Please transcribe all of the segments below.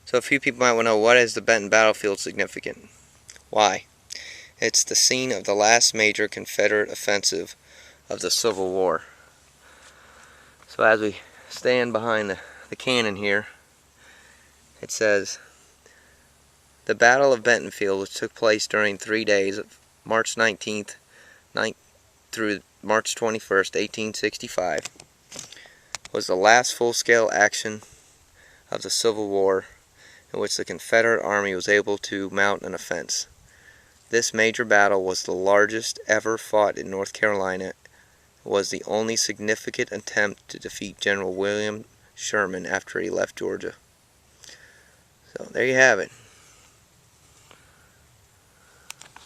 So a few people might want to know, what is the Benton Battlefield significant? Why? It's the scene of the last major Confederate offensive of the Civil War. So as we stand behind the cannon here, it says, the Battle of Bentonville, which took place during 3 days of March 19th through March 21st, 1865, was the last full-scale action of the Civil War in which the Confederate Army was able to mount an offense. This major battle was the largest ever fought in North Carolina. It was the only significant attempt to defeat General William Sherman after he left Georgia. So there you have it.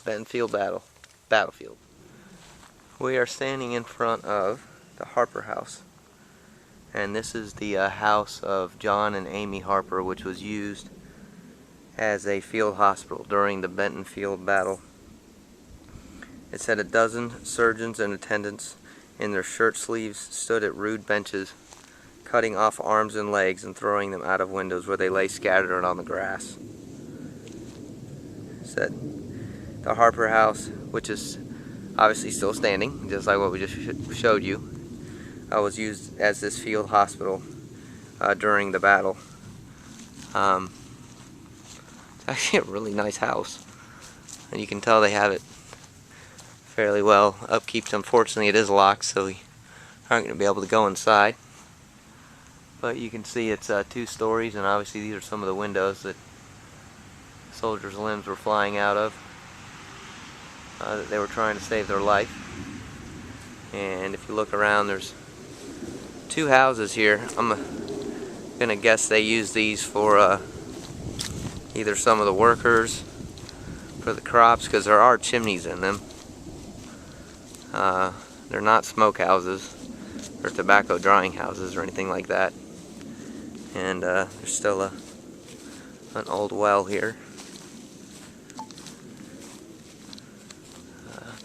Bentonville Battlefield. We are standing in front of the Harper House, and this is the house of John and Amy Harper, which was used as a field hospital during the Bentonville battle. It said a dozen surgeons and attendants in their shirt sleeves stood at rude benches, cutting off arms and legs and throwing them out of windows where they lay scattered on the grass. It said the Harper House, which is obviously still standing, just like what we just showed you, was used as this field hospital during the battle. It's actually a really nice house, and you can tell they have it fairly well upkeep. Unfortunately, it is locked, so we aren't going to be able to go inside. But you can see it's 2 stories, and obviously these are some of the windows that soldiers' limbs were flying out of, that they were trying to save their life. And if you look around, there's 2 houses here. I'm gonna guess they use these for either some of the workers for the crops, because there are chimneys in them. They're not smoke houses or tobacco drying houses or anything like that. And there's still an old well here.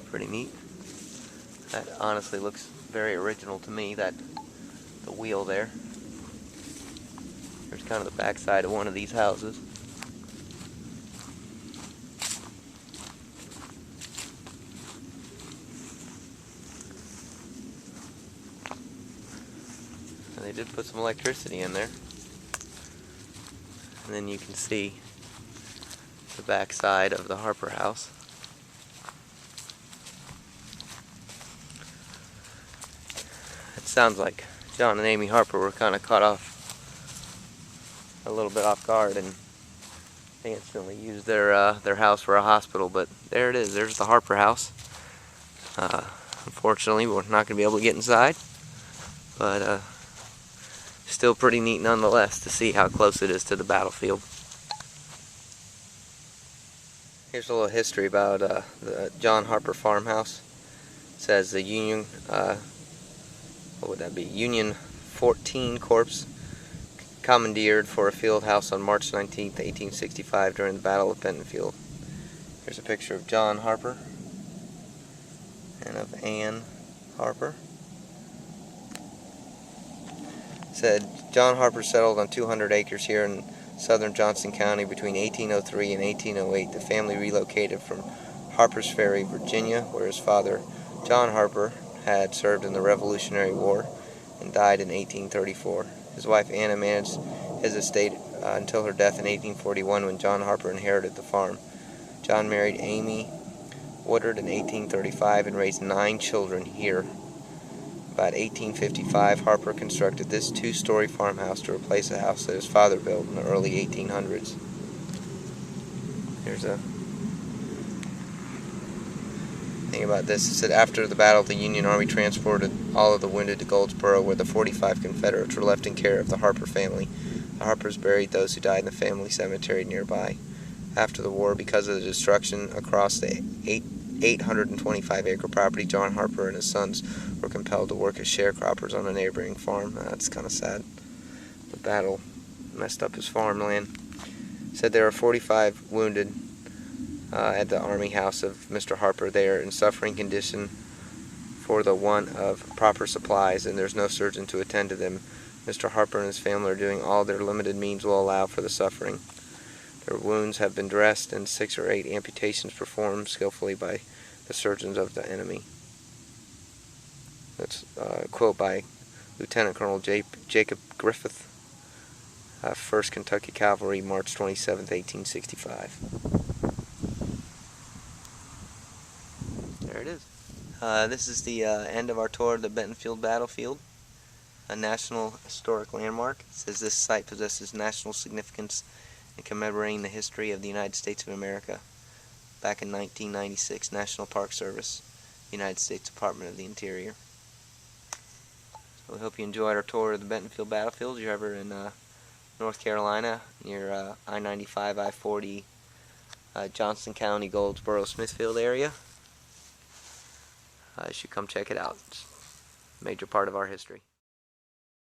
Pretty neat. That honestly looks very original to me, the wheel there. Here's kind of the backside of one of these houses. And they did put some electricity in there. And then you can see the backside of the Harper House. Sounds like John and Amy Harper were kind of caught off a little bit off guard, and they instantly used their house for a hospital. But there it is. There's the Harper House. Unfortunately, we're not going to be able to get inside, but still pretty neat nonetheless to see how close it is to the battlefield. Here's a little history about the John Harper farmhouse. It says the Union Union 14 Corps commandeered for a field house on March 19, 1865 during the Battle of Bentonville. Here's a picture of John Harper and of Ann Harper. It said John Harper settled on 200 acres here in southern Johnson County between 1803 and 1808. The family relocated from Harper's Ferry, Virginia, where his father, John Harper, had served in the Revolutionary War and died in 1834. His wife Anna managed his estate until her death in 1841, when John Harper inherited the farm. John married Amy Woodard in 1835 and raised 9 children here. About 1855, Harper constructed this 2-story farmhouse to replace a house that his father built in the early 1800s. Here's a about this. It said after the battle, the Union Army transported all of the wounded to Goldsboro, where the 45 Confederates were left in care of the Harper family. The Harpers buried those who died in the family cemetery nearby. After the war, because of the destruction across the 825-acre property, John Harper and his sons were compelled to work as sharecroppers on a neighboring farm. That's kind of sad. The battle messed up his farmland. It said there are 45 wounded at the Army House of Mr. Harper. They are in suffering condition for the want of proper supplies, and there's no surgeon to attend to them Mr. Harper and his family are doing all their limited means will allow for the suffering. Their wounds have been dressed and 6 or 8 amputations performed skillfully by the surgeons of the enemy. That's a quote by Lieutenant Colonel Jacob Griffith, 1st Kentucky Cavalry, March 27, 1865. There it is. This is the end of our tour of the Bentonville Battlefield, a National Historic Landmark. It says this site possesses national significance in commemorating the history of the United States of America. Back in 1996, National Park Service, United States Department of the Interior. So we hope you enjoyed our tour of the Bentonville Battlefield. If you're ever in North Carolina, near I-95, I-40, Johnson County, Goldsboro, Smithfield area, you should come check it out. It's a major part of our history.